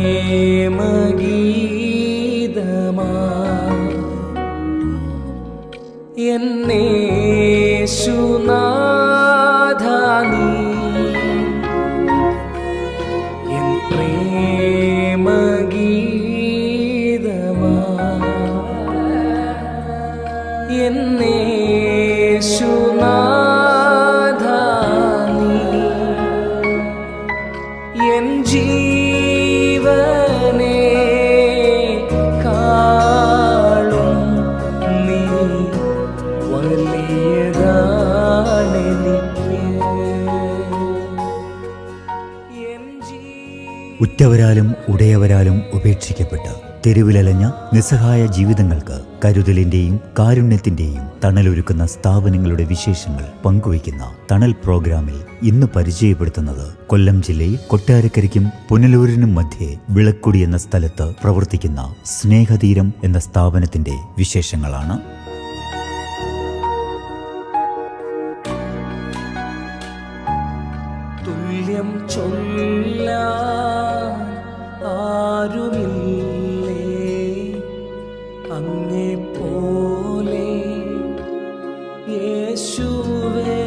പ്രേമഗീതമാ എന്നേശുനാഥാ നീ എൻ പ്രേമഗീതമാ എന്നേശുനാഥാ നീ എൻ ജീവനേ കാളും നീ ഉറ്റവരാലും ഉടയവരാലും ഉപേക്ഷിക്കപ്പെട്ട് തെരുവിലലഞ്ഞ നിസ്സഹായ ജീവിതങ്ങൾക്ക് കരുതലിന്റെയും കാരുണ്യത്തിന്റെയും തണലൊരുക്കുന്ന സ്ഥാപനങ്ങളുടെ വിശേഷങ്ങൾ പങ്കുവയ്ക്കുന്ന തണൽ പ്രോഗ്രാമിൽ ഇന്ന് പരിചയപ്പെടുത്തുന്നത് കൊല്ലം ജില്ലയിൽ കൊട്ടാരക്കരയ്ക്കും പുനലൂരിനും മധ്യേ വിളക്കുടി എന്ന സ്ഥലത്ത് പ്രവർത്തിക്കുന്ന സ്നേഹതീരം എന്ന സ്ഥാപനത്തിന്റെ വിശേഷങ്ങളാണ്. തുല്യം ചൊല്ലാൻ ആരുമില്ലേ അങ്ങേ പോലെ യേശുവേ.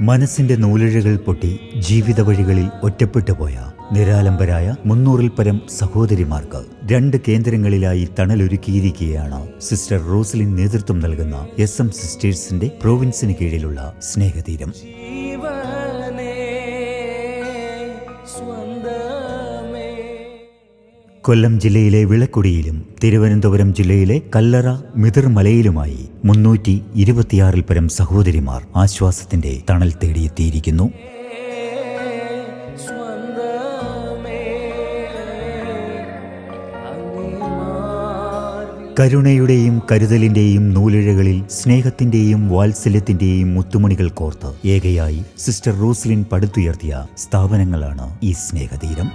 മനസ്സിന്റെ നൂലിഴകൾ പൊട്ടി ജീവിത വഴികളിൽ ഒറ്റപ്പെട്ടു പോയ നിരാലംബരായ 300-ൽ പരം സഹോദരിമാർക്ക് 2 കേന്ദ്രങ്ങളിലായി തണലൊരുക്കിയിരിക്കുകയാണ് സിസ്റ്റർ റോസ്ലിൻ നേതൃത്വം നൽകുന്ന SM സിസ്റ്റേഴ്സിന്റെ പ്രോവിൻസിന് കീഴിലുള്ള സ്നേഹതീരം. കൊല്ലം ജില്ലയിലെ വിളക്കുടിയിലും തിരുവനന്തപുരം ജില്ലയിലെ കല്ലറ മിതിർമലയിലുമായി 326-ൽ പരം സഹോദരിമാർ ആശ്വാസത്തിന്റെ തണൽ തേടിയെത്തിയിരിക്കുന്നു. കരുണയുടെയും കരുതലിന്റെയും നൂലിഴകളിൽ സ്നേഹത്തിന്റെയും വാത്സല്യത്തിന്റെയും മുത്തുമണികൾ കോർത്ത് ഏകയായി സിസ്റ്റർ റോസ്ലിൻ പടുത്തുയർത്തിയ സ്ഥാപനങ്ങളാണ് ഈ സ്നേഹതീരം.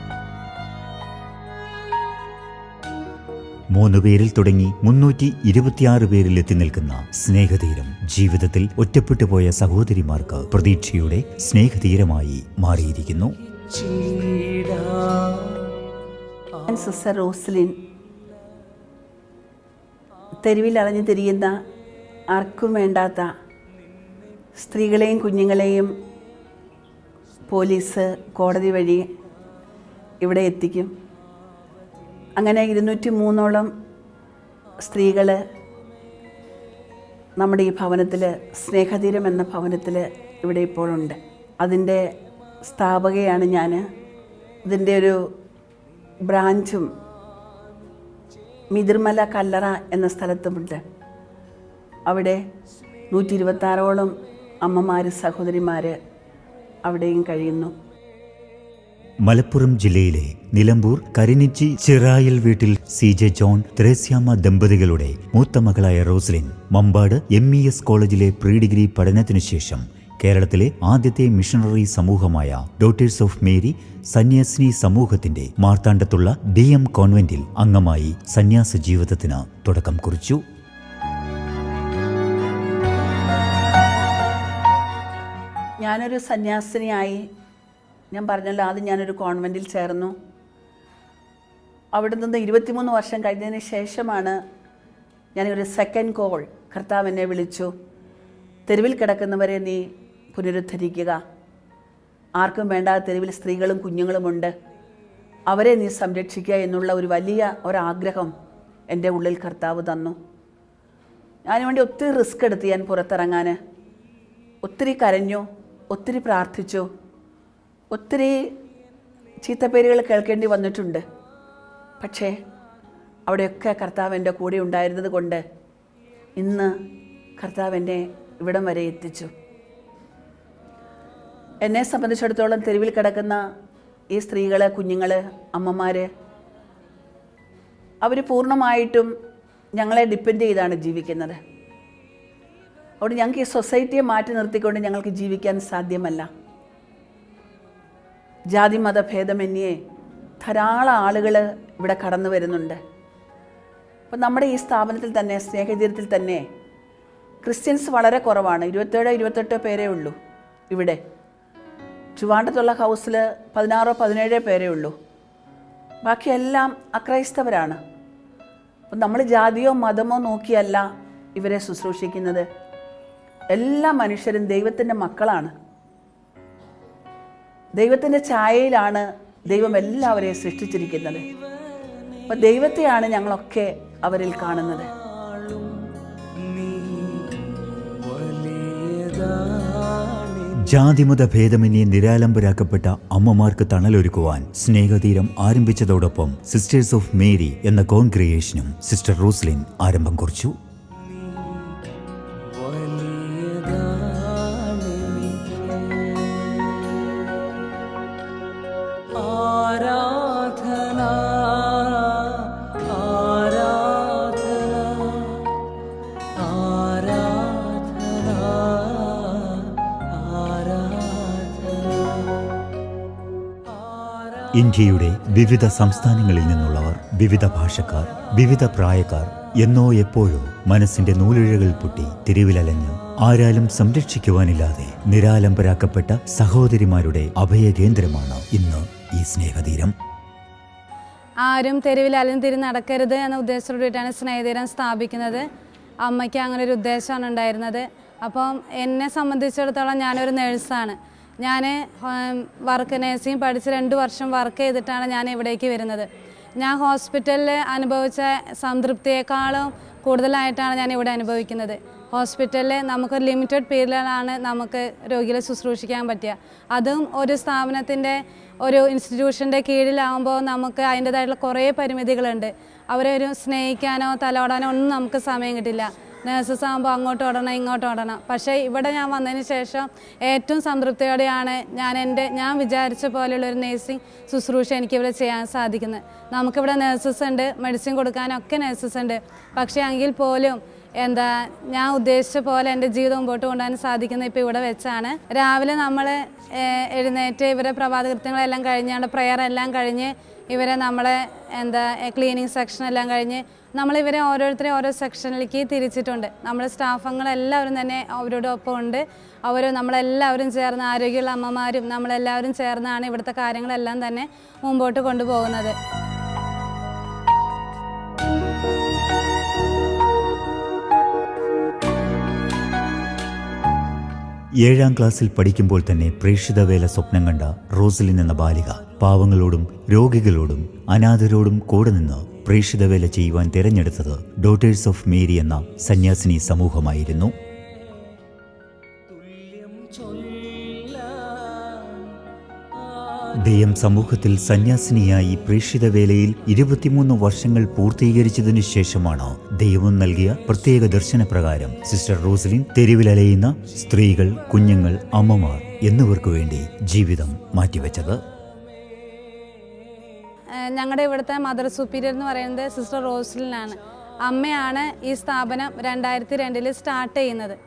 3 പേരിൽ തുടങ്ങി 326 പേരിൽ എത്തി നിൽക്കുന്ന സ്നേഹതീരം ജീവിതത്തിൽ ഒറ്റപ്പെട്ടു പോയ സഹോദരിമാർക്ക് പ്രതീക്ഷയുടെ സ്നേഹതീരമായി മാറിയിരിക്കുന്നു. സിസ്റ്റർ റോസ്ലിൻ തെരുവിൽ അലഞ്ഞു തിരിയുന്ന ആർക്കും വേണ്ടാത്ത സ്ത്രീകളെയും കുഞ്ഞുങ്ങളെയും പോലീസ് കോടതി വഴി ഇവിടെ എത്തിക്കും. അങ്ങനെ 203ഓളം സ്ത്രീകൾ നമ്മുടെ ഈ ഭവനത്തിൽ, സ്നേഹതീരം എന്ന ഭവനത്തിൽ ഇവിടെ ഇപ്പോഴുണ്ട്. അതിൻ്റെ സ്ഥാപകയാണ് ഞാൻ. ഇതിൻ്റെ ഒരു ബ്രാഞ്ചും മിതിർമല കല്ലറ എന്ന സ്ഥലത്തുമുണ്ട്. അവിടെ 126ഓളം അമ്മമാർ, സഹോദരിമാർ അവിടെയും കഴിയുന്നു. മലപ്പുറം ജില്ലയിലെ നിലമ്പൂർ കരിനിച്ചി ചിറായിൽ വീട്ടിൽ CJ ജോൺ ത്രേസ്യാമ്മ ദമ്പതികളുടെ മൂത്ത മകളായ റോസ്ലിൻ മമ്പാട് MES കോളേജിലെ പ്രീ ഡിഗ്രി പഠനത്തിനു ശേഷം കേരളത്തിലെ ആദ്യത്തെ മിഷണറി സമൂഹമായ ഡോട്ടേഴ്സ് ഓഫ് മേരി സന്യാസിനി സമൂഹത്തിന്റെ മാർത്താണ്ഡത്തുള്ള DM കോൺവെന്റിൽ അംഗമായി സന്യാസ ജീവിതത്തിന് തുടക്കം കുറിച്ചു. ഞാനൊരു സന്യാസിനിയായി, ഞാൻ പറഞ്ഞല്ലോ, ആദ്യം ഞാനൊരു കോൺവെൻറ്റിൽ ചേർന്നു. അവിടെ നിന്ന് 23 വർഷം കഴിഞ്ഞതിന് ശേഷമാണ് ഞാനൊരു സെക്കൻഡ് കോൾ. കർത്താവ് എന്നെ വിളിച്ചു, തെരുവിൽ കിടക്കുന്നവരെ നീ പുനരുദ്ധരിക്കുക, ആർക്കും വേണ്ടാത്ത തെരുവിൽ സ്ത്രീകളും കുഞ്ഞുങ്ങളുമുണ്ട്, അവരെ നീ സംരക്ഷിക്കുക എന്നുള്ള ഒരു വലിയ ഒരാഗ്രഹം എൻ്റെ ഉള്ളിൽ കർത്താവ് തന്നു. അതിനു വേണ്ടി ഒത്തിരി റിസ്ക് എടുത്ത് ഞാൻ പുറത്തിറങ്ങാൻ, ഒത്തിരി കരഞ്ഞു, ഒത്തിരി പ്രാർത്ഥിച്ചു, ഒത്തിരി ചീത്തപ്പേരുകൾ കേൾക്കേണ്ടി വന്നിട്ടുണ്ട്. പക്ഷേ അവിടെയൊക്കെ കർത്താവ് എൻ്റെ കൂടെ ഉണ്ടായിരുന്നത് കൊണ്ട് ഇന്ന് കർത്താവ് എന്നെ ഇവിടം വരെ എത്തിച്ചു. എന്നെ സംബന്ധിച്ചിടത്തോളം തെരുവിൽ കിടക്കുന്ന ഈ സ്ത്രീകൾ, കുഞ്ഞുങ്ങൾ, അമ്മമാർ, അവർ പൂർണ്ണമായിട്ടും ഞങ്ങളെ ഡിപ്പെൻഡ് ചെയ്താണ് ജീവിക്കുന്നത്. അതുകൊണ്ട് ഞങ്ങൾക്ക് ഈ സൊസൈറ്റിയെ മാറ്റി നിർത്തിക്കൊണ്ട് ഞങ്ങൾക്ക് ജീവിക്കാൻ സാധ്യമല്ല. ജാതി മതഭേദമന്യേ ധാരാളം ആളുകൾ ഇവിടെ കടന്നു വരുന്നുണ്ട്. അപ്പം നമ്മുടെ ഈ സ്ഥാപനത്തിൽ തന്നെ, സ്നേഹതീരത്തിൽ തന്നെ ക്രിസ്ത്യൻസ് വളരെ കുറവാണ്. 27-28 പേരേ ഉള്ളൂ ഇവിടെ. ട്രിവാൻഡ്രത്തുള്ള ഹൗസിൽ 16-17 പേരേ ഉള്ളൂ. ബാക്കിയെല്ലാം അക്രൈസ്തവരാണ്. അപ്പം നമ്മൾ ജാതിയോ മതമോ നോക്കിയല്ല ഇവരെ ശുശ്രൂഷിക്കുന്നത്. എല്ലാ മനുഷ്യരും ദൈവത്തിൻ്റെ മക്കളാണ്. ദൈവത്തിൻ്റെ ഛായയിലാണ് ദൈവം എല്ലാവരെയും സൃഷ്ടിച്ചിരിക്കുന്നത്. അപ്പം ദൈവത്തെയാണ് ഞങ്ങളൊക്കെ അവരിൽ കാണുന്നത്. ജാതിമത ഭേദമന്യേ നിരാലംബരാക്കപ്പെട്ട അമ്മമാർക്ക് തണലൊരുക്കുവാൻ സ്നേഹതീരം ആരംഭിച്ചതോടൊപ്പം സിസ്റ്റേഴ്സ് ഓഫ് മേരി എന്ന കോൺഗ്രിഗേഷനും സിസ്റ്റർ റോസ്ലിൻ ആരംഭം കുറിച്ചു. ഇന്ത്യയുടെ വിവിധ സംസ്ഥാനങ്ങളിൽ നിന്നുള്ളവർ, വിവിധ ഭാഷക്കാർ, വിവിധ പ്രായക്കാർ എന്നോ എപ്പോഴോ മനസ്സിന്റെ നൂലിഴകൾ പൊട്ടി തെരുവിലലഞ്ഞ് ആരാലും സംരക്ഷിക്കുവാനില്ലാതെ നിരാലംബരാക്കപ്പെട്ട സഹോദരിമാരുടെ അഭയകേന്ദ്രമാണ് ഇന്ന് ഈ സ്നേഹതീരം. ആരും തെരുവിൽ അലഞ്ഞിരി നടക്കരുത് എന്ന ഉദ്ദേശത്തോടുകൂടിയിട്ടാണ് സ്നേഹതീരം സ്ഥാപിക്കുന്നത്. അമ്മയ്ക്ക് അങ്ങനെ ഒരു ഉദ്ദേശമാണ് ഉണ്ടായിരുന്നത്. അപ്പം എന്നെ സംബന്ധിച്ചിടത്തോളം ഞാനൊരു നേഴ്സാണ്. ഞാൻ നഴ്സിംഗ് പഠിച്ച് 2 വർഷം വർക്ക് ചെയ്തിട്ടാണ് ഞാൻ ഇവിടേക്ക് വരുന്നത്. ഞാൻ ഹോസ്പിറ്റലിൽ അനുഭവിച്ച സംതൃപ്തിയേക്കാളും കൂടുതലായിട്ടാണ് ഞാൻ ഇവിടെ അനുഭവിക്കുന്നത്. ഹോസ്പിറ്റലിൽ നമുക്കൊരു ലിമിറ്റഡ് പീരീഡിലാണ് നമുക്ക് രോഗികളെ ശുശ്രൂഷിക്കാൻ പറ്റുക. അതും ഒരു സ്ഥാപനത്തിൻ്റെ ഒരു ഇൻസ്റ്റിറ്റ്യൂഷൻ്റെ കീഴിലാവുമ്പോൾ നമുക്ക് അതിൻ്റേതായിട്ടുള്ള കുറേ പരിമിതികളുണ്ട്. അവരെ ഒരു സ്നേഹിക്കാനോ തലോടാനോ ഒന്നും നമുക്ക് സമയം കിട്ടില്ല. നേഴ്സസ് ആകുമ്പോൾ അങ്ങോട്ട് ഓടണം ഇങ്ങോട്ട് ഓടണം. പക്ഷേ ഇവിടെ ഞാൻ വന്നതിന് ശേഷം ഏറ്റവും സംതൃപ്തിയോടെയാണ് ഞാൻ വിചാരിച്ച പോലെയുള്ളൊരു നേഴ്സിംഗ് ശുശ്രൂഷ എനിക്കിവിടെ ചെയ്യാൻ സാധിക്കുന്നത്. നമുക്കിവിടെ നേഴ്സസ് ഉണ്ട്, മെഡിസിൻ കൊടുക്കാനൊക്കെ നേഴ്സസ് ഉണ്ട്. പക്ഷേ എങ്കിൽ പോലും ഞാൻ ഉദ്ദേശിച്ച പോലെ എൻ്റെ ജീവിതം മുമ്പോട്ട് കൊണ്ടുപോകാൻ സാധിക്കുന്നത് ഇപ്പോൾ ഇവിടെ വെച്ചാണ്. രാവിലെ നമ്മൾ എഴുന്നേറ്റ് ഇവരെ പ്രഭാതകൃത്യങ്ങളെല്ലാം കഴിഞ്ഞാണ്ട് പ്രെയർ എല്ലാം കഴിഞ്ഞ് ഇവരെ നമ്മളെ ക്ലീനിങ് സെക്ഷനെല്ലാം കഴിഞ്ഞ് നമ്മളിവരെ ഓരോരുത്തരെയും ഓരോ സെക്ഷനിലേക്ക് തിരിച്ചിട്ടുണ്ട്. നമ്മുടെ സ്റ്റാഫുകളെല്ലാവരും തന്നെ അവരോടൊപ്പം ഉണ്ട്. നമ്മളെല്ലാവരും ചേർന്ന്, ആരോഗ്യമുള്ള അമ്മമാരും നമ്മളെല്ലാവരും ചേർന്നാണ് ഇവിടുത്തെ കാര്യങ്ങളെല്ലാം തന്നെ മുമ്പോട്ട് കൊണ്ടുപോകുന്നത്. ഏഴാം ക്ലാസ്സിൽ പഠിക്കുമ്പോൾ തന്നെ പ്രേക്ഷിതവേല സ്വപ്നം കണ്ട റോസ്ലിൻ എന്ന ബാലിക പാവങ്ങളോടും രോഗികളോടും അനാഥരോടും കൂടെ നിന്ന് പ്രേക്ഷിതവേല ചെയ്യുവാൻ തിരഞ്ഞെടുത്തത് ഡോട്ടേഴ്സ് ഓഫ് മേരി എന്ന സന്യാസിനി സമൂഹമായിരുന്നു. ദൈവം സമൂഹത്തിൽ സന്യാസിനിയായി പ്രേക്ഷിതവേലയിൽ 23 വർഷങ്ങൾ പൂർത്തീകരിച്ചതിനു ശേഷമാണ് ദൈവം നൽകിയ പ്രത്യേക ദർശനപ്രകാരം സിസ്റ്റർ റോസ്ലിൻ തെരുവിലലയുന്ന സ്ത്രീകൾ, കുഞ്ഞുങ്ങൾ, അമ്മമാർ എന്നിവർക്കു വേണ്ടി ജീവിതം മാറ്റിവെച്ചത്. ഞങ്ങളുടെ ഇവിടുത്തെ മദർ സുപ്പീരിയർ എന്ന് പറയുന്നത് സിസ്റ്റർ റോസ്ലിനാണ്. അമ്മയാണ് ഈ സ്ഥാപനം 2002 സ്റ്റാർട്ട് ചെയ്യുന്നത്.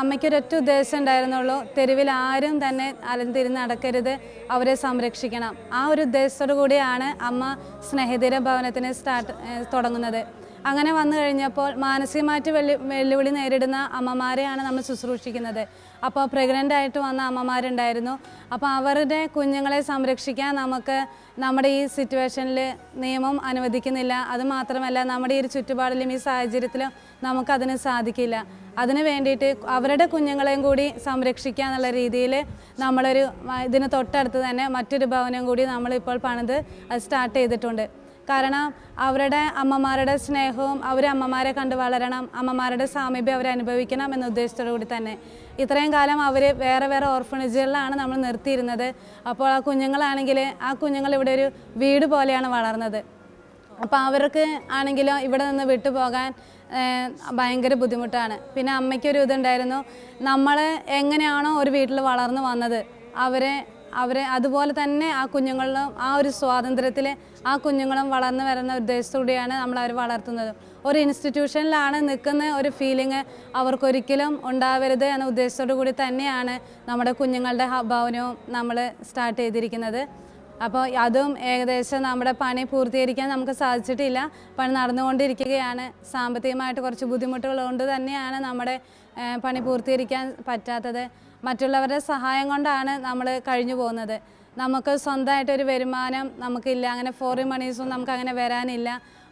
അമ്മയ്ക്കൊരൊറ്റ ഉദ്ദേശം ഉണ്ടായിരുന്നുള്ളൂ, തെരുവിൽ ആരും തന്നെ അലഞ്ഞിരുന്ന് നടക്കരുത്, അവരെ സംരക്ഷിക്കണം. ആ ഒരു ഉദ്ദേശത്തോടു കൂടിയാണ് അമ്മ സ്നേഹതീര ഭവനത്തിന് തുടങ്ങുന്നത്. അങ്ങനെ വന്നു കഴിഞ്ഞപ്പോൾ മാനസികമായിട്ട് വെല്ലുവിളി നേരിടുന്ന അമ്മമാരെയാണ് നമ്മൾ ശുശ്രൂഷിക്കുന്നത്. അപ്പോൾ പ്രഗ്നൻ്റ് ആയിട്ട് വന്ന അമ്മമാരുണ്ടായിരുന്നു. അപ്പോൾ അവരുടെ കുഞ്ഞുങ്ങളെ സംരക്ഷിക്കാൻ നമ്മുടെ ഈ സിറ്റുവേഷനിൽ നിയമം അനുവദിക്കുന്നില്ല. അതുമാത്രമല്ല, നമ്മുടെ ഈ ഒരു ചുറ്റുപാടിലും ഈ സാഹചര്യത്തിലും നമുക്കതിന് സാധിക്കില്ല. അതിന് വേണ്ടിയിട്ട് അവരുടെ കുഞ്ഞുങ്ങളെയും കൂടി സംരക്ഷിക്കുക എന്നുള്ള രീതിയിൽ ഇതിന് തൊട്ടടുത്ത് തന്നെ മറ്റൊരു ഭവനം കൂടി നമ്മളിപ്പോൾ പണിത് അത് സ്റ്റാർട്ട് ചെയ്തിട്ടുണ്ട്. കാരണം അവരുടെ അമ്മമാരുടെ സ്നേഹവും അമ്മമാരെ കണ്ട് വളരണം, അമ്മമാരുടെ സാമീപ്യം അവരനുഭവിക്കണം എന്ന ഉദ്ദേശത്തോടു കൂടി തന്നെ ഇത്രയും കാലം അവർ വേറെ വേറെ ഓർഫണേജുകളിലാണ് നമ്മൾ നിർത്തിയിരുന്നത്. അപ്പോൾ ആ കുഞ്ഞുങ്ങളാണെങ്കിൽ ഇവിടെ ഒരു വീട് പോലെയാണ് വളർന്നത്. അപ്പോൾ അവർക്ക് ആണെങ്കിലും ഇവിടെ നിന്ന് വിട്ടുപോകാൻ ഭയങ്കര ബുദ്ധിമുട്ടാണ്. പിന്നെ അമ്മയ്ക്കൊരു ഇതുണ്ടായിരുന്നു, നമ്മൾ എങ്ങനെയാണോ ഒരു വീട്ടിൽ വളർന്നു വന്നത് അവരെ അതുപോലെ തന്നെ ആ കുഞ്ഞുങ്ങളിലും ആ ഒരു സ്വാതന്ത്ര്യത്തിൽ ആ കുഞ്ഞുങ്ങളും വളർന്നു വരുന്ന ഉദ്ദേശത്തോടെയാണ് നമ്മൾ വളർത്തുന്നത്. ഒരു ഇൻസ്റ്റിറ്റ്യൂഷനിലാണ് നിൽക്കുന്ന ഒരു ഫീലിംഗ് അവർക്കൊരിക്കലും ഉണ്ടാവരുത് എന്ന ഉദ്ദേശത്തോടു കൂടി തന്നെയാണ് നമ്മുടെ കുഞ്ഞുങ്ങളുടെ ഭവനവും നമ്മൾ സ്റ്റാർട്ട് ചെയ്തിരിക്കുന്നത്. അപ്പോൾ അതും ഏകദേശം നമ്മുടെ പണി പൂർത്തീകരിക്കാൻ നമുക്ക് സാധിച്ചിട്ടില്ല. പണി നടന്നുകൊണ്ടിരിക്കുകയാണ്. സാമ്പത്തികമായിട്ട് കുറച്ച് ബുദ്ധിമുട്ടുകൾ കൊണ്ട് തന്നെയാണ് നമ്മുടെ പണി പൂർത്തീകരിക്കാൻ പറ്റാത്തത്. മറ്റുള്ളവരുടെ സഹായം കൊണ്ടാണ് നമ്മൾ കഴിഞ്ഞു പോകുന്നത്. നമുക്ക് സ്വന്തമായിട്ടൊരു വരുമാനം നമുക്കില്ല, അങ്ങനെ ഫോറിൻ മണീസും നമുക്ക് അങ്ങനെ വരാനില്ല.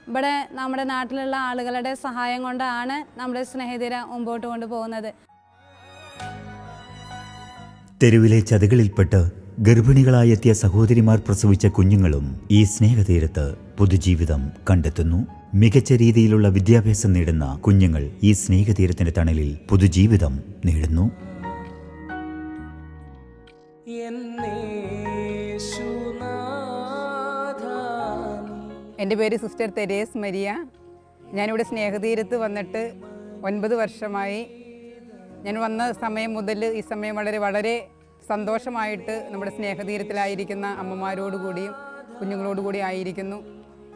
ഇവിടെ നമ്മുടെ നാട്ടിലുള്ള ആളുകളുടെ സഹായം കൊണ്ടാണ് നമ്മുടെ സ്നേഹതീര മുമ്പോട്ട് കൊണ്ടുപോകുന്നത്. തെരുവിലെ ചതികളിൽപ്പെട്ട് ഗർഭിണികളായെത്തിയ സഹോദരിമാർ പ്രസവിച്ച കുഞ്ഞുങ്ങളും ഈ സ്നേഹതീരത്ത് പുതുജീവിതം കണ്ടെത്തുന്നു. മികച്ച രീതിയിലുള്ള വിദ്യാഭ്യാസം നേടുന്ന കുഞ്ഞുങ്ങൾ ഈ സ്നേഹതീരത്തിന്റെ തണലിൽ പുതുജീവിതം നേടുന്നു. എൻ്റെ പേര് സിസ്റ്റർ തെരേസ് മരിയ. ഞാനിവിടെ സ്നേഹതീരത്ത് വന്നിട്ട് 9 വർഷമായി. ഞാൻ വന്ന സമയം മുതൽ ഈ സമയം വളരെ സന്തോഷമായിട്ട് നമ്മുടെ സ്നേഹതീരത്തിലായിരിക്കുന്ന അമ്മമാരോടുകൂടിയും കുഞ്ഞുങ്ങളോടുകൂടി ആയിരിക്കുന്നു.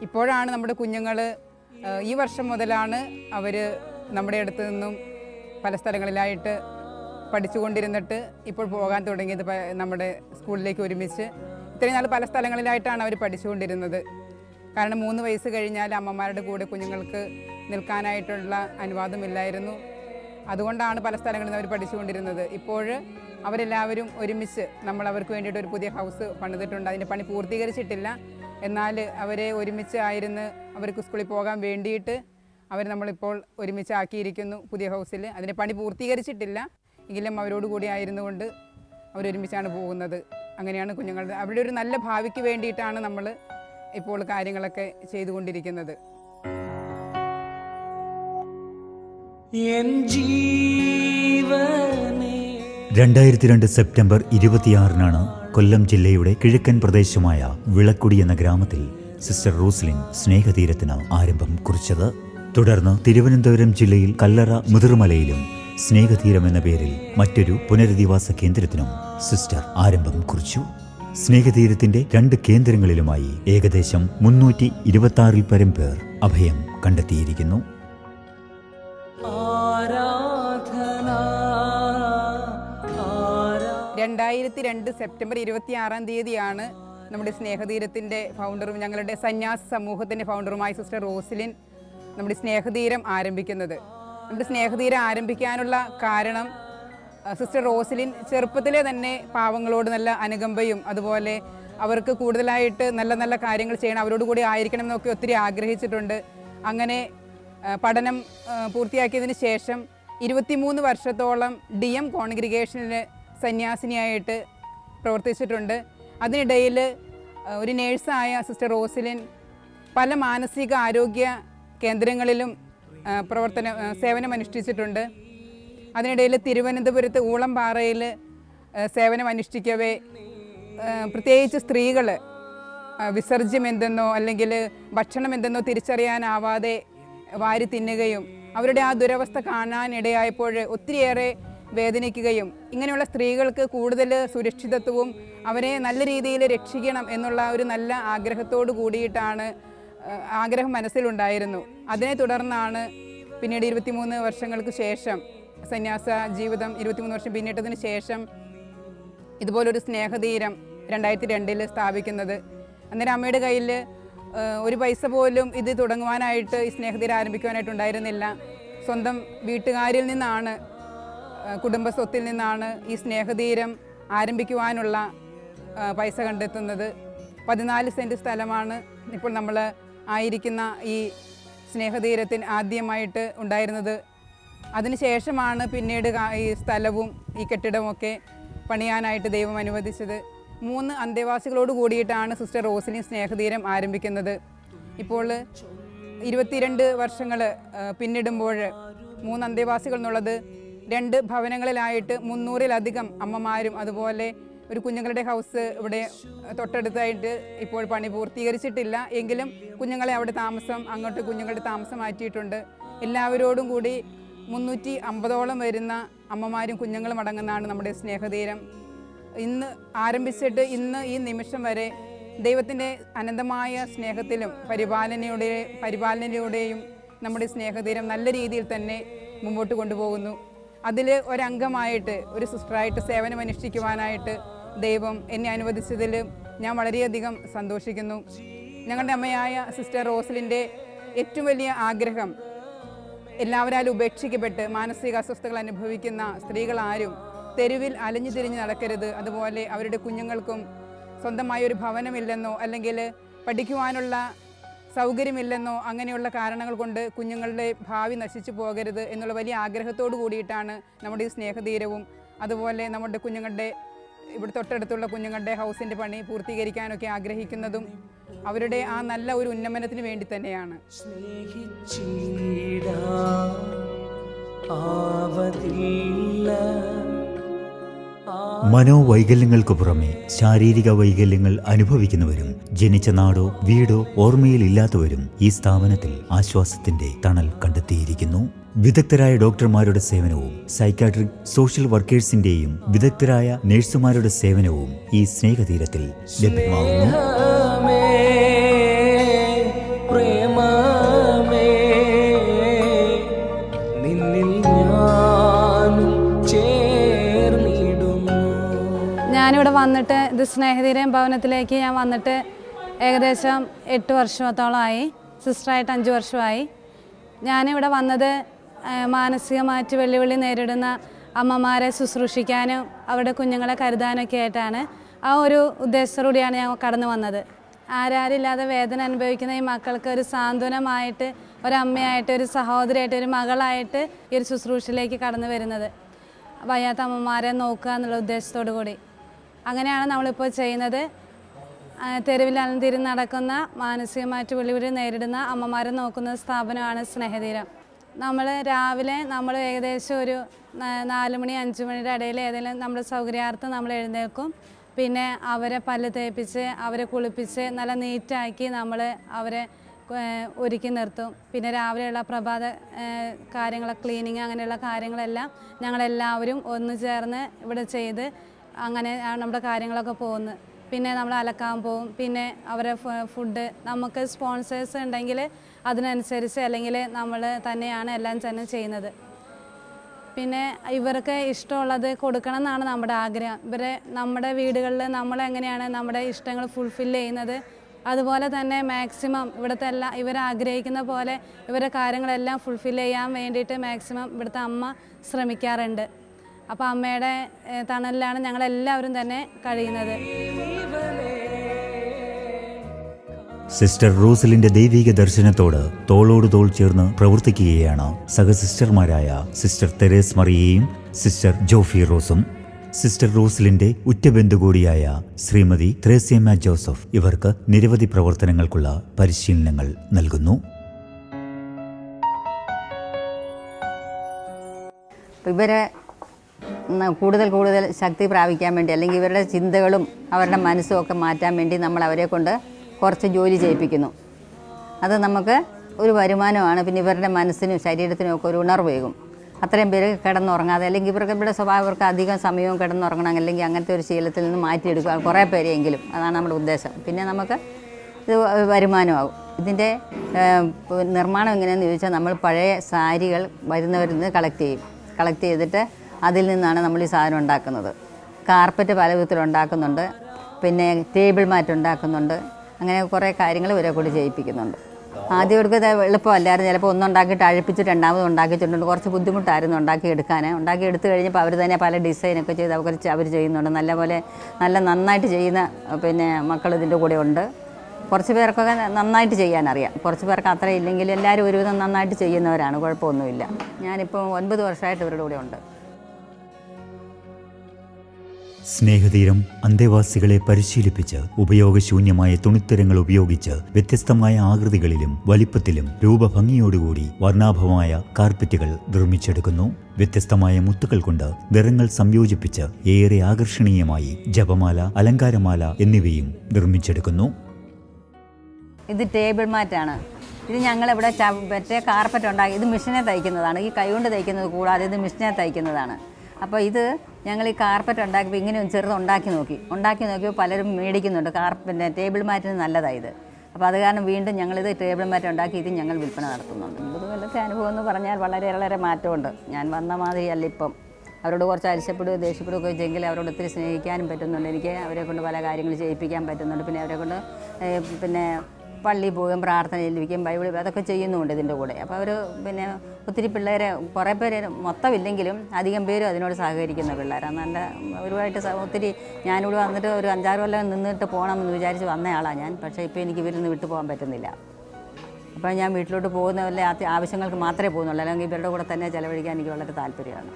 ഇപ്പോഴാണ് നമ്മുടെ കുഞ്ഞുങ്ങൾ ഈ വർഷം മുതലാണ് അവർ നമ്മുടെ അടുത്ത് നിന്നും പല സ്ഥലങ്ങളിലായിട്ട് പഠിച്ചുകൊണ്ടിരുന്നിട്ട് ഇപ്പോൾ പോകാൻ തുടങ്ങിയത്. നമ്മുടെ സ്കൂളിലേക്ക് ഒരുമിച്ച് ഇത്രയും നാൾ പല സ്ഥലങ്ങളിലായിട്ടാണ് അവർ പഠിച്ചുകൊണ്ടിരുന്നത്. കാരണം 3 വയസ്സ് കഴിഞ്ഞാൽ അമ്മമാരുടെ കൂടെ കുഞ്ഞുങ്ങൾക്ക് നിൽക്കാനായിട്ടുള്ള അനുവാദമില്ലായിരുന്നു. അതുകൊണ്ടാണ് പല സ്ഥലങ്ങളിൽ അവർ പഠിച്ചുകൊണ്ടിരുന്നത്. ഇപ്പോൾ അവരെല്ലാവരും ഒരുമിച്ച് നമ്മൾ അവർക്ക് വേണ്ടിയിട്ട് ഒരു പുതിയ ഹൗസ് പണിതിട്ടുണ്ട്. അതിൻ്റെ പണി പൂർത്തീകരിച്ചിട്ടില്ല. എന്നാൽ അവരെ ഒരുമിച്ച് ആയിരുന്നു അവർക്ക് സ്കൂളിൽ പോകാൻ വേണ്ടിയിട്ട് നമ്മളിപ്പോൾ ഒരുമിച്ചാക്കിയിരിക്കുന്നു പുതിയ ഹൗസിൽ. അതിൻ്റെ പണി പൂർത്തീകരിച്ചിട്ടില്ല എങ്കിലും അവരോടുകൂടി ആയിരുന്നുകൊണ്ട് അവരൊരുമിച്ചാണ് പോകുന്നത്. അങ്ങനെയാണ് കുഞ്ഞുങ്ങളുടെ അവരുടെ ഒരു നല്ല ഭാവിക്ക് വേണ്ടിയിട്ടാണ് നമ്മൾ ഇപ്പോൾ കാര്യങ്ങളൊക്കെ ചെയ്തുകൊണ്ടിരിക്കുന്നത്. 2002 സെപ്റ്റംബർ 26 കൊല്ലം ജില്ലയുടെ കിഴക്കൻ പ്രദേശമായ വിളക്കുടി എന്ന ഗ്രാമത്തിൽ സിസ്റ്റർ റോസ്ലിൻ സ്നേഹതീരത്തിന് ആരംഭം കുറിച്ചത്. തുടർന്ന് തിരുവനന്തപുരം ജില്ലയിൽ കല്ലറ മുതിർമലയിലും സ്നേഹതീരം എന്ന പേരിൽ മറ്റൊരു പുനരധിവാസ കേന്ദ്രത്തിനും സിസ്റ്റർ ആരംഭം കുറിച്ചു. സ്നേഹതീരത്തിന്റെ 2 കേന്ദ്രങ്ങളിലുമായി ഏകദേശം 326 പരം പേർ അഭയം കണ്ടെത്തിയിരിക്കുന്നു. 2002 സെപ്റ്റംബർ 26 നമ്മുടെ സ്നേഹതീരത്തിൻ്റെ ഫൗണ്ടറും ഞങ്ങളുടെ സന്യാസ സമൂഹത്തിൻ്റെ ഫൗണ്ടറുമായ സിസ്റ്റർ റോസ്ലിൻ നമ്മുടെ സ്നേഹതീരം ആരംഭിക്കുന്നത്. നമ്മുടെ സ്നേഹതീരം ആരംഭിക്കാനുള്ള കാരണം സിസ്റ്റർ റോസ്ലിൻ ചെറുപ്പത്തിലെ തന്നെ പാവങ്ങളോട് നല്ല അനുകമ്പയും അതുപോലെ അവർക്ക് കൂടുതലായിട്ട് നല്ല നല്ല കാര്യങ്ങൾ ചെയ്യണം, അവരോട് കൂടി ആയിരിക്കണം എന്നൊക്കെ ഒത്തിരി ആഗ്രഹിച്ചിട്ടുണ്ട്. അങ്ങനെ പഠനം പൂർത്തിയാക്കിയതിന് ശേഷം 23 വർഷത്തോളം DM കോൺഗ്രിഗേഷനിൽ സന്യാസിനിയായിട്ട് പ്രവർത്തിച്ചിട്ടുണ്ട്. അതിനിടയിൽ ഒരു നേഴ്സായ സിസ്റ്റർ റോസ്ലിൻ പല മാനസിക ആരോഗ്യ കേന്ദ്രങ്ങളിലും സേവനമനുഷ്ഠിച്ചിട്ടുണ്ട്. അതിനിടയിൽ തിരുവനന്തപുരത്ത് ഊളംപാറയിൽ സേവനമനുഷ്ഠിക്കവേ പ്രത്യേകിച്ച് സ്ത്രീകൾ വിസർജ്യം എന്തെന്നോ അല്ലെങ്കിൽ ഭക്ഷണം എന്തെന്നോ തിരിച്ചറിയാനാവാതെ വാരി തിന്നുകയും അവരുടെ ആ ദുരവസ്ഥ കാണാനിടയായപ്പോൾ ഒത്തിരിയേറെ വേദനിക്കുകയും ഇങ്ങനെയുള്ള സ്ത്രീകൾക്ക് കൂടുതൽ സുരക്ഷിതത്വവും അവരെ നല്ല രീതിയിൽ രക്ഷിക്കണം എന്നുള്ള ഒരു നല്ല ആഗ്രഹത്തോടു കൂടിയിട്ടാണ് ആഗ്രഹം മനസ്സിലുണ്ടായിരുന്നു. അതിനെ തുടർന്നാണ് പിന്നീട് 23 വർഷങ്ങൾക്ക് ശേഷം സന്യാസ ജീവിതം 23 വർഷം പിന്നിട്ടതിന് ശേഷം ഇതുപോലൊരു സ്നേഹതീരം 2002 സ്ഥാപിക്കുന്നത്. അന്നേരം അമ്മയുടെ കയ്യിൽ ഒരു പൈസ പോലും ഇത് തുടങ്ങുവാനായിട്ട് ഈ സ്നേഹതീരം ആരംഭിക്കുവാനായിട്ടുണ്ടായിരുന്നില്ല. സ്വന്തം വീട്ടുകാരിൽ നിന്നാണ്, കുടുംബ സ്വത്തിൽ നിന്നാണ് ഈ സ്നേഹതീരം ആരംഭിക്കുവാനുള്ള പൈസ കണ്ടെത്തുന്നത്. 14 സെൻറ്റ് സ്ഥലമാണ് ഇപ്പോൾ നമ്മൾ ആയിരിക്കുന്ന ഈ സ്നേഹതീരത്തിന് ആദ്യമായിട്ട് ഉണ്ടായിരുന്നത്. അതിനുശേഷമാണ് പിന്നീട് ഈ സ്ഥലവും ഈ കെട്ടിടമൊക്കെ പണിയാനായിട്ട് ദൈവം അനുവദിച്ചത്. 3 അന്തേവാസികളോട് കൂടിയിട്ടാണ് സിസ്റ്റർ റോസ്ലിൻ സ്നേഹതീരം ആരംഭിക്കുന്നത്. ഇപ്പോൾ 22 വർഷങ്ങൾ പിന്നിടുമ്പോൾ 3 അന്തേവാസികൾ എന്നുള്ളത് 2 ഭവനങ്ങളിലായിട്ട് 300-ലധികം അമ്മമാരും അതുപോലെ ഒരു കുഞ്ഞുങ്ങളുടെ ഹൗസ് ഇവിടെ തൊട്ടടുത്തായിട്ട് ഇപ്പോൾ പണി പൂർത്തീകരിച്ചിട്ടില്ല എങ്കിലും കുഞ്ഞുങ്ങളെ അവിടെ അങ്ങോട്ട് കുഞ്ഞുങ്ങളുടെ താമസം മാറ്റിയിട്ടുണ്ട്. എല്ലാവരോടും കൂടി 350ഓളം വരുന്ന അമ്മമാരും കുഞ്ഞുങ്ങളും അടങ്ങുന്നതാണ് നമ്മുടെ സ്നേഹതീരം. ഇന്ന് ആരംഭിച്ചിട്ട് ഇന്ന് ഈ നിമിഷം വരെ ദൈവത്തിൻ്റെ അനന്തമായ സ്നേഹത്തിലും പരിപാലനയിലൂടെയും നമ്മുടെ സ്നേഹതീരം നല്ല രീതിയിൽ തന്നെ മുമ്പോട്ട് കൊണ്ടുപോകുന്നു. അതിൽ ഒരംഗമായിട്ട് ഒരു സിസ്റ്ററായിട്ട് സേവനമനുഷ്ഠിക്കുവാനായിട്ട് ദൈവം എന്നെ അനുവദിച്ചതിൽ ഞാൻ വളരെയധികം സന്തോഷിക്കുന്നു. ഞങ്ങളുടെ അമ്മയായ സിസ്റ്റർ റോസ്ലിൻ്റെ ഏറ്റവും വലിയ ആഗ്രഹം എല്ലാവരാലും ഉപേക്ഷിക്കപ്പെട്ട് മാനസിക അസ്വസ്ഥതകൾ അനുഭവിക്കുന്ന സ്ത്രീകളാരും തെരുവിൽ അലഞ്ഞു തിരിഞ്ഞ് നടക്കരുത്, അതുപോലെ അവരുടെ കുഞ്ഞുങ്ങൾക്കും സ്വന്തമായൊരു ഭവനമില്ലെന്നോ അല്ലെങ്കിൽ പഠിക്കുവാനുള്ള സൗകര്യമില്ലെന്നോ അങ്ങനെയുള്ള കാരണങ്ങൾ കൊണ്ട് കുഞ്ഞുങ്ങളുടെ ഭാവി നശിച്ചു പോകരുത് എന്നുള്ള വലിയ ആഗ്രഹത്തോടു കൂടിയിട്ടാണ് നമ്മുടെ ഈ സ്നേഹതീരവും അതുപോലെ നമ്മുടെ കുഞ്ഞുങ്ങളുടെ ഇവിടെ തൊട്ടടുത്തുള്ള കുഞ്ഞുങ്ങളുടെ ഹൗസിൻ്റെ പണി പൂർത്തീകരിക്കാനൊക്കെ ആഗ്രഹിക്കുന്നതും അവരുടെ ആ നല്ല ഒരു ഉന്നമനത്തിന് വേണ്ടി തന്നെയാണ്. മനോവൈകല്യങ്ങൾക്ക് പുറമെ ശാരീരിക വൈകല്യങ്ങൾ അനുഭവിക്കുന്നവരും ജനിച്ച നാടോ വീടോ ഓർമ്മയിൽ ഇല്ലാത്തവരും ഈ സ്ഥാപനത്തിൽ ആശ്വാസത്തിന്റെ തണൽ കണ്ടെത്തിയിരിക്കുന്നു. വിദഗ്ധരായ ഡോക്ടർമാരുടെ സേവനവും സൈക്കാട്രിക് സോഷ്യൽ വർക്കേഴ്സിന്റെയും വിദഗ്ധരായ നഴ്സുമാരുടെ സേവനവും ഈ സ്നേഹതീരത്തിൽ ലഭ്യമാകുന്നു. ഞാനിവിടെ വന്നിട്ട് ഇത് സ്നേഹതീരം ഭവനത്തിലേക്ക് ഞാൻ വന്നിട്ട് ഏകദേശം 8 വർഷത്തോളമായി. സിസ്റ്ററായിട്ട് 5 വർഷമായി. ഞാനിവിടെ വന്നത് മാനസികമായിട്ട് വെല്ലുവിളി നേരിടുന്ന അമ്മമാരെ ശുശ്രൂഷിക്കാനും അവരുടെ കുഞ്ഞുങ്ങളെ കരുതാനൊക്കെ ആയിട്ടാണ്. ആ ഒരു ഉദ്ദേശത്തോടെയാണ് ഞാൻ കടന്നു വന്നത്. ആരാരില്ലാതെ വേദന അനുഭവിക്കുന്ന ഈ മക്കൾക്ക് ഒരു സാന്ത്വനമായിട്ട്, ഒരമ്മയായിട്ട്, ഒരു സഹോദരിയായിട്ട്, ഒരു മകളായിട്ട് ഈ ഒരു ശുശ്രൂഷയിലേക്ക് കടന്നു വരുന്നത്. വയ്യാത്ത അമ്മമാരെ നോക്കുക എന്നുള്ള ഉദ്ദേശത്തോടു കൂടി അങ്ങനെയാണ് നമ്മളിപ്പോൾ ചെയ്യുന്നത്. തെരുവിൽ അലഞ്ഞിരി നടക്കുന്ന മാനസികമായിട്ട് വെല്ലുവിളി നേരിടുന്ന അമ്മമാരെ നോക്കുന്ന സ്ഥാപനമാണ് സ്നേഹതീരം. രാവിലെ ഏകദേശം ഒരു 4 മണി 5 മണിയുടെ ഇടയിൽ ഏതെങ്കിലും നമ്മുടെ സൗകര്യാർത്ഥം നമ്മൾ എഴുന്നേൽക്കും. പിന്നെ അവരെ പല്ല് തേപ്പിച്ച് അവരെ കുളിപ്പിച്ച് നല്ല നീറ്റാക്കി അവരെ ഒരുക്കി നിർത്തും. പിന്നെ രാവിലെയുള്ള പ്രഭാത കാര്യങ്ങൾ, ക്ലീനിങ്, അങ്ങനെയുള്ള കാര്യങ്ങളെല്ലാം ഞങ്ങളെല്ലാവരും ഒന്ന് ചേർന്ന് ഇവിടെ ചെയ്ത് അങ്ങനെ നമ്മുടെ കാര്യങ്ങളൊക്കെ പോകുന്നു. പിന്നെ നമ്മൾ അലക്കാൻ പോകും. പിന്നെ അവരെ ഫുഡ് നമുക്ക് സ്പോൺസേഴ്സ് ഉണ്ടെങ്കിൽ അതിനനുസരിച്ച്, അല്ലെങ്കിൽ നമ്മൾ തന്നെയാണ് എല്ലാം തന്നെ ചെയ്യുന്നത്. പിന്നെ ഇവർക്ക് ഇഷ്ടമുള്ളത് കൊടുക്കണം എന്നാണ് നമ്മുടെ ആഗ്രഹം. നമ്മുടെ വീടുകളിൽ നമ്മളെങ്ങനെയാണ് നമ്മുടെ ഇഷ്ടങ്ങൾ ഫുൾഫിൽ ചെയ്യുന്നത്, അതുപോലെ തന്നെ മാക്സിമം ഇവിടുത്തെ ഇവരാഗ്രഹിക്കുന്ന പോലെ ഇവരുടെ കാര്യങ്ങളെല്ലാം ഫുൾഫിൽ ചെയ്യാൻ വേണ്ടിയിട്ട് മാക്സിമം ഇവിടുത്തെ അമ്മ ശ്രമിക്കാറുണ്ട്. അപ്പോൾ അമ്മയുടെ തണലിലാണ് ഞങ്ങളെല്ലാവരും തന്നെ കഴിയുന്നത്. സിസ്റ്റർ റോസലിന്റെ ദൈവിക ദർശനത്തോട് തോളോട് തോൾ ചേർന്ന് പ്രവർത്തിക്കുകയാണ് സഹസിസ്റ്റർമാരായ സിസ്റ്റർ തെരേസ് മറിയയും സിസ്റ്റർ ജോഫി റോസും. സിസ്റ്റർ റോസലിന്റെ ഉറ്റബന്ധു കൂടിയായ ശ്രീമതി ത്രേസ്യമ്മ ജോസഫ് ഇവർക്ക് നിരവധി പ്രവർത്തനങ്ങൾക്കുള്ള പരിശീലനങ്ങൾ നൽകുന്നു. ഇവരെ കൂടുതൽ ശക്തി പ്രാപിക്കാൻ വേണ്ടി, അല്ലെങ്കിൽ ഇവരുടെ ചിന്തകളും അവരുടെ മനസ്സും ഒക്കെ മാറ്റാൻ വേണ്ടി നമ്മൾ അവരെ കൊണ്ട് കുറച്ച് ജോലി ചെയ്യിപ്പിക്കുന്നു. അത് നമുക്ക് ഒരു വരുമാനമാണ്. പിന്നെ ഇവരുടെ മനസ്സിനും ശരീരത്തിനും ഒക്കെ ഒരു ഉണർവേകും. അത്രയും പേര് കിടന്നുറങ്ങാതെ, അല്ലെങ്കിൽ ഇവരുടെ സ്വഭാവം, ഇവർക്ക് അധികം സമയവും കിടന്നുറങ്ങണം, അല്ലെങ്കിൽ അങ്ങനത്തെ ഒരു ശീലത്തിൽ നിന്ന് മാറ്റിയെടുക്കുക കുറേ പേരെങ്കിലും. അതാണ് നമ്മുടെ ഉദ്ദേശം. പിന്നെ നമുക്ക് ഇത് വരുമാനമാകും. ഇതിൻ്റെ നിർമ്മാണം എങ്ങനെയാണെന്ന് ചോദിച്ചാൽ, നമ്മൾ പഴയ സാരികൾ വരുന്നവരിൽ നിന്ന് കളക്ട് ചെയ്തിട്ട് അതിൽ നിന്നാണ് നമ്മൾ ഈ സാധനം ഉണ്ടാക്കുന്നത്. കാർപ്പറ്റ് പല വിധത്തിലുണ്ടാക്കുന്നുണ്ട്. പിന്നെ ടേബിൾ മാറ്റ് ഉണ്ടാക്കുന്നുണ്ട്. അങ്ങനെ കുറേ കാര്യങ്ങൾ ഇവരെ കൂടി ചെയ്യിപ്പിക്കുന്നുണ്ട്. ആദ്യം ഇവർക്ക് എളുപ്പമല്ലായിരുന്നു. ചിലപ്പോൾ ഒന്നുണ്ടാക്കിയിട്ട് അഴിപ്പിച്ച് രണ്ടാമത് ഉണ്ടാക്കിയിട്ടുണ്ട്. കുറച്ച് ബുദ്ധിമുട്ടായിരുന്നു ഉണ്ടാക്കിയെടുക്കാൻ. ഉണ്ടാക്കിയെടുത്ത് കഴിഞ്ഞപ്പോൾ അവർ തന്നെ പല ഡിസൈനൊക്കെ ചെയ്ത് അവർ ചെയ്യുന്നുണ്ട്. നന്നായിട്ട് ചെയ്യുന്ന മക്കൾ ഇതിൻ്റെ കൂടെ ഉണ്ട്. കുറച്ച് പേർക്കൊക്കെ നന്നായിട്ട് ചെയ്യാനറിയാം. കുറച്ച് പേർക്ക് അത്ര ഇല്ലെങ്കിൽ എല്ലാവരും ഒരുവിധം നന്നായിട്ട് ചെയ്യുന്നവരാണ്. കുഴപ്പമൊന്നുമില്ല. ഞാനിപ്പോൾ 9 വർഷമായിട്ട് ഇവരുടെ കൂടെ ഉണ്ട്. സ്നേഹതീരം അന്തേവാസികളെ പരിശീലിപ്പിച്ച് ഉപയോഗശൂന്യമായ തുണിത്തരങ്ങൾ ഉപയോഗിച്ച് വ്യത്യസ്തമായ ആകൃതികളിലും വലിപ്പത്തിലും രൂപഭംഗിയോടുകൂടി വർണ്ണാഭമായ കാർപ്പറ്റുകൾ നിർമ്മിച്ചെടുക്കുന്നു. വ്യത്യസ്തമായ മുത്തുകൾ കൊണ്ട് നിറങ്ങൾ സംയോജിപ്പിച്ച് ഏറെ ആകർഷണീയമായി ജപമാല, അലങ്കാരമാല എന്നിവയും നിർമ്മിച്ചെടുക്കുന്നു. ഇത് ടേബിൾ മാറ്റാണ്. ഇത് ഞങ്ങളിവിടെ മറ്റേ കാർപ്പറ്റ് ഉണ്ടാക്കി, ഇത് മെഷീനെ തയ്ക്കുന്നതാണ്. ഈ കൈകൊണ്ട് തയ്ക്കുന്നത് കൂടാതെ ഇത് മെഷീനെ തയ്ക്കുന്നതാണ്. അപ്പോൾ ഇത് ഞങ്ങൾ ഈ കാർപ്പറ്റ് ഉണ്ടാക്കിയപ്പോൾ ഇങ്ങനെ ചെറുത് ഉണ്ടാക്കി നോക്കിയപ്പോൾ പലരും മേടിക്കുന്നുണ്ട്. ടേബിൾ മാറ്റിന് നല്ലതാണ് ഇത്. അപ്പോൾ അത് കാരണം വീണ്ടും ഞങ്ങളിത് ടേബിൾ മാറ്റ് ഉണ്ടാക്കി ഇത് ഞങ്ങൾ വിൽപ്പന നടത്തുന്നുണ്ട്. 9 കൊല്ലത്തെ അനുഭവം എന്ന് പറഞ്ഞാൽ വളരെ മാറ്റമുണ്ട്. ഞാൻ വന്ന മാതിരിയല്ല ഇപ്പം. അവരോട് കുറച്ച് അരിശപ്പെടുകയോ ദേഷ്യപ്പെടുകയോ ചെയ്യെങ്കിൽ അവരോട് ഒത്തിരി സ്നേഹിക്കാനും പറ്റുന്നുണ്ട്. എനിക്ക് അവരെ കൊണ്ട് പല കാര്യങ്ങൾ ചെയ്യിപ്പിക്കാൻ പറ്റുന്നുണ്ട്. പിന്നെ അവരെ കൊണ്ട് പള്ളിയിൽ പോവുകയും പ്രാർത്ഥന ചെല്ലിക്കുകയും ബൈബിൾ അതൊക്കെ ചെയ്യുന്നുണ്ട് ഇതിൻ്റെ കൂടെ. അപ്പോൾ അവർ പിന്നെ ഒത്തിരി പിള്ളേരെ, കുറേ പേര് മൊത്തമില്ലെങ്കിലും അധികം പേരും അതിനോട് സഹകരിക്കുന്ന പിള്ളേരാണ്. നല്ല ഒരുപായിട്ട് ഒത്തിരി, ഞാനിവിടെ വന്നിട്ട് ഒരു 5-6 കൊല്ലം നിന്നിട്ട് പോകണമെന്ന് വിചാരിച്ച് വന്നയാളാണ് ഞാൻ. പക്ഷേ ഇപ്പോൾ എനിക്ക് ഇവരിൽ നിന്ന് വിട്ടു പോകാൻ പറ്റുന്നില്ല. അപ്പോൾ ഞാൻ വീട്ടിലോട്ട് പോകുന്ന വല്ല ആവശ്യങ്ങൾക്ക് മാത്രമേ പോകുന്നുള്ളൂ, അല്ലെങ്കിൽ ഇവരുടെ കൂടെ തന്നെ ചിലവഴിക്കാൻ എനിക്ക് വളരെ താല്പര്യമാണ്.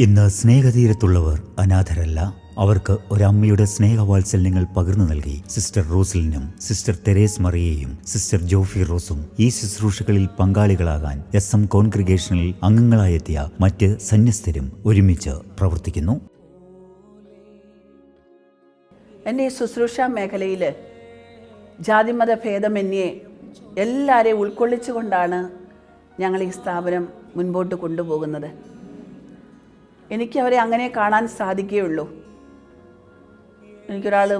ഇന്ന് സ്നേഹതീരത്തുള്ളവർ അനാഥരല്ല. അവർക്ക് ഒരമ്മയുടെ സ്നേഹവാത്സല്യങ്ങൾ പകർന്നു നൽകി സിസ്റ്റർ റോസ്ലിനും സിസ്റ്റർ തെരേസ് മറിയയും സിസ്റ്റർ ജോഫി റോസും ഈ ശുശ്രൂഷകളിൽ പങ്കാളികളാകാൻ SM കോൺഗ്രിഗേഷനിൽ അംഗങ്ങളായെത്തിയ മറ്റ് സന്യസ്തരും ഒരുമിച്ച് പ്രവർത്തിക്കുന്നു. എൻ്റെ ഈ ശുശ്രൂഷ മേഖലയിൽ ജാതിമത ഭേദമന്യേ എല്ലാവരെയും ഉൾക്കൊള്ളിച്ചുകൊണ്ടാണ് ഞങ്ങൾ ഈ സ്ഥാപനം മുൻപോട്ട് കൊണ്ടുപോകുന്നത്. എനിക്ക് അവരെ അങ്ങനെ കാണാൻ സാധിക്കുകയുള്ളൂ. എനിക്കൊരാൾ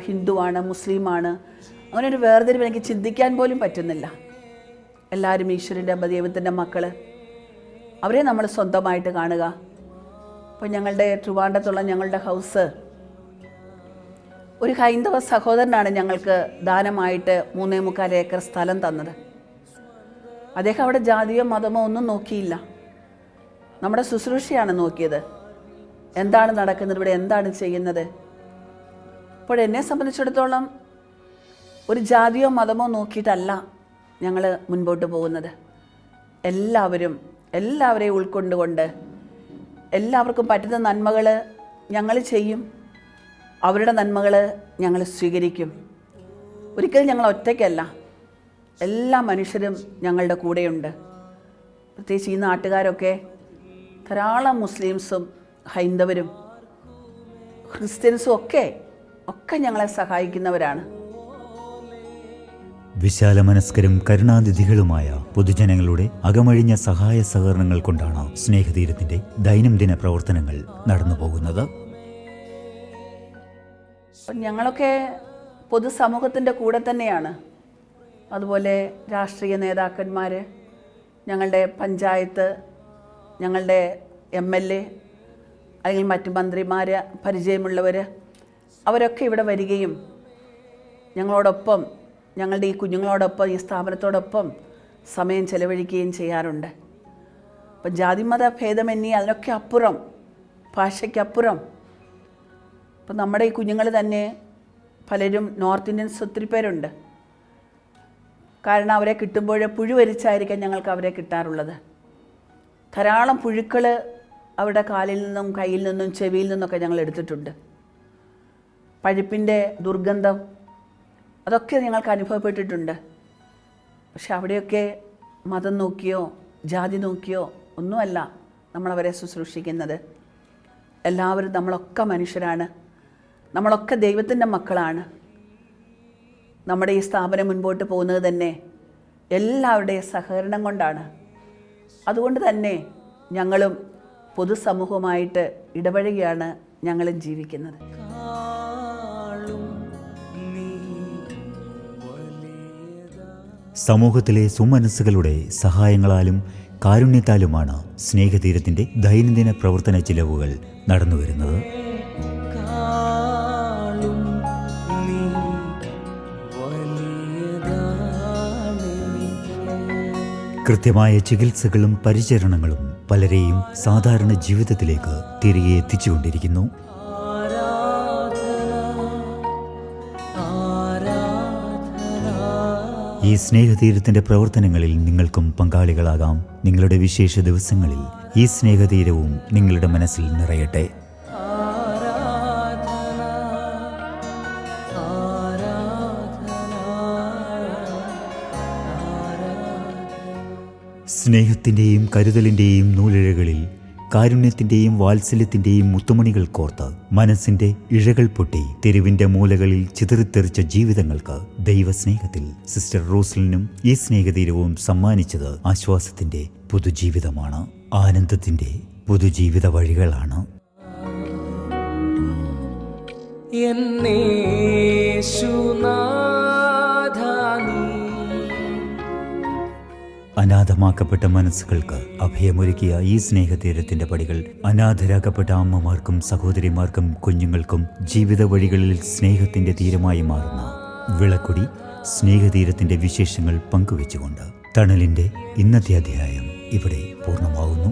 ഹിന്ദുവാണ്, മുസ്ലിമാണ്, അങ്ങനെ ഒരു വേർതിരിവ് എനിക്ക് ചിന്തിക്കാൻ പോലും പറ്റുന്നില്ല. എല്ലാവരും ഈശ്വരൻ്റെ ദൈവത്തിൻ്റെ മക്കൾ, അവരെ നമ്മൾ സ്വന്തമായിട്ട് കാണുക. അപ്പോൾ ഞങ്ങളുടെ ട്രിവാൻഡ്രത്തുള്ള ഞങ്ങളുടെ ഹൗസ് ഒരു ഹൈന്ദവ സഹോദരനാണ് ഞങ്ങൾക്ക് ദാനമായിട്ട് 3.25 ഏക്കർ സ്ഥലം തന്നത്. അദ്ദേഹം അവിടെ ജാതിയോ മതമോ ഒന്നും നോക്കിയില്ല, നമ്മുടെ ശുശ്രൂഷയാണ് നോക്കിയത്. എന്താണ് നടക്കുന്നത് ഇവിടെ, എന്താണ് ചെയ്യുന്നത്. അപ്പോൾ എന്നെ സംബന്ധിച്ചിടത്തോളം ഒരു ജാതിയോ മതമോ നോക്കിയിട്ടല്ല ഞങ്ങൾ മുൻപോട്ട് പോകുന്നത്. എല്ലാവരെയും ഉൾക്കൊണ്ടുകൊണ്ട് എല്ലാവർക്കും പറ്റുന്ന നന്മകൾ ഞങ്ങൾ ചെയ്യും, അവരുടെ നന്മകൾ ഞങ്ങൾ സ്വീകരിക്കും. ഒരിക്കലും ഞങ്ങൾ ഒറ്റയ്ക്കല്ല, എല്ലാ മനുഷ്യരും ഞങ്ങളുടെ കൂടെയുണ്ട്. പ്രത്യേകിച്ച് ഈ നാട്ടുകാരൊക്കെ ധാരാളം മുസ്ലിംസും ഹൈന്ദവരും ക്രിസ്ത്യൻസും ഒക്കെ ഞങ്ങളെ സഹായിക്കുന്നവരാണ്. വിശാലമനസ്കരും കരുണാനിധികളുമായ പൊതുജനങ്ങളുടെ അകമഴിഞ്ഞ സഹായ സഹകരണങ്ങൾ കൊണ്ടാണ് സ്നേഹതീരത്തിന്റെ ദൈനംദിന പ്രവർത്തനങ്ങൾ നടന്നു പോകുന്നത്. ഞങ്ങളൊക്കെ പൊതുസമൂഹത്തിൻ്റെ കൂടെ തന്നെയാണ്. അതുപോലെ രാഷ്ട്രീയ നേതാക്കന്മാർ, ഞങ്ങളുടെ പഞ്ചായത്ത്, ഞങ്ങളുടെ MLA അല്ലെങ്കിൽ മറ്റ് മന്ത്രിമാർ, പരിചയമുള്ളവർ, അവരൊക്കെ ഇവിടെ വരികയും ഞങ്ങളോടൊപ്പം, ഞങ്ങളുടെ ഈ കുഞ്ഞുങ്ങളോടൊപ്പം, ഈ സ്ഥാപനത്തോടൊപ്പം സമയം ചെലവഴിക്കുകയും ചെയ്യാറുണ്ട്. അപ്പം ജാതിമത ഭേദമന്യേ അതിനൊക്കെ അപ്പുറം, ഭാഷയ്ക്കപ്പുറം, ഇപ്പം നമ്മുടെ ഈ കുഞ്ഞുങ്ങൾ തന്നെ പലരും നോർത്ത് ഇന്ത്യൻസ് ഒത്തിരി പേരുണ്ട്. കാരണം അവരെ കിട്ടുമ്പോൾ പുഴുവരിച്ചായിരിക്കാം ഞങ്ങൾക്ക് അവരെ കിട്ടാറുള്ളത്. ധാരാളം പുഴുക്കൾ അവരുടെ കാലിൽ നിന്നും കയ്യിൽ നിന്നും ചെവിയിൽ നിന്നൊക്കെ ഞങ്ങൾ എടുത്തിട്ടുണ്ട്. പഴുപ്പിൻ്റെ ദുർഗന്ധം അതൊക്കെ ഞങ്ങൾക്ക് അനുഭവപ്പെട്ടിട്ടുണ്ട്. പക്ഷെ അവിടെയൊക്കെ മതം നോക്കിയോ ജാതി നോക്കിയോ ഒന്നുമല്ല നമ്മളവരെ ശുശ്രൂഷിക്കുന്നത്. എല്ലാവരും നമ്മളൊക്കെ മനുഷ്യരാണ്, നമ്മളൊക്കെ ദൈവത്തിൻ്റെ മക്കളാണ്. നമ്മുടെ ഈ സ്ഥാപനം മുൻപോട്ട് പോകുന്നത് തന്നെ എല്ലാവരുടെയും സഹകരണം കൊണ്ടാണ്. അതുകൊണ്ട് തന്നെ ഞങ്ങളും പൊതുസമൂഹവുമായിട്ട് ഇടപഴകിയാണ് ഞങ്ങളും ജീവിക്കുന്നത്. സമൂഹത്തിലെ സുമനസ്സുകളുടെ സഹായങ്ങളാലും കാരുണ്യത്താലുമാണ് സ്നേഹതീരത്തിന്റെ ദൈനംദിന പ്രവർത്തന ചിലവുകൾ നടന്നുവരുന്നത്. കൃത്യമായ ചികിത്സകളും പരിചരണങ്ങളും പലരെയും സാധാരണ ജീവിതത്തിലേക്ക് തിരികെ എത്തിച്ചുകൊണ്ടിരിക്കുന്നു. ഈ സ്നേഹതീരത്തിന്റെ പ്രവർത്തനങ്ങളിൽ നിങ്ങൾക്കും പങ്കാളികളാകാം. നിങ്ങളുടെ വിശേഷ ദിവസങ്ങളിൽ ഈ സ്നേഹതീരവും നിങ്ങളുടെ മനസ്സിൽ നിറയട്ടെ. സ്നേഹത്തിൻ്റെയും കരുതലിൻ്റെയും നൂലിഴകളിൽ കാരുണ്യത്തിൻ്റെയും വാത്സല്യത്തിൻ്റെയും മുത്തുമണികൾ കോർത്ത് മനസ്സിൻ്റെ ഇഴകൾ പൊട്ടി തെരുവിൻ്റെ മൂലകളിൽ ചിതറിത്തെറിച്ച ജീവിതങ്ങൾക്ക് ദൈവസ്നേഹത്തിൽ സിസ്റ്റർ റോസ്ലിനും ഈ സ്നേഹതീരവും സമ്മാനിച്ചത് ആശ്വാസത്തിൻ്റെ പുതുജീവിതമാണ്, ആനന്ദത്തിൻ്റെ പുതുജീവിത വഴികളാണ്. അനാഥമാക്കപ്പെട്ട മനസ്സുകൾക്ക് അഭയമൊരുക്കിയ ഈ സ്നേഹതീരത്തിന്റെ പടികൾ അനാഥരാക്കപ്പെട്ട അമ്മമാർക്കും സഹോദരിമാർക്കും കുഞ്ഞുങ്ങൾക്കും ജീവിത വഴികളിൽ സ്നേഹത്തിന്റെ തീരമായി മാറുന്ന വിളക്കുടി സ്നേഹതീരത്തിന്റെ വിശേഷങ്ങൾ പങ്കുവെച്ചുകൊണ്ട് തണലിന്റെ ഇന്നത്തെ അധ്യായം ഇവിടെ പൂർണ്ണമാവുന്നു.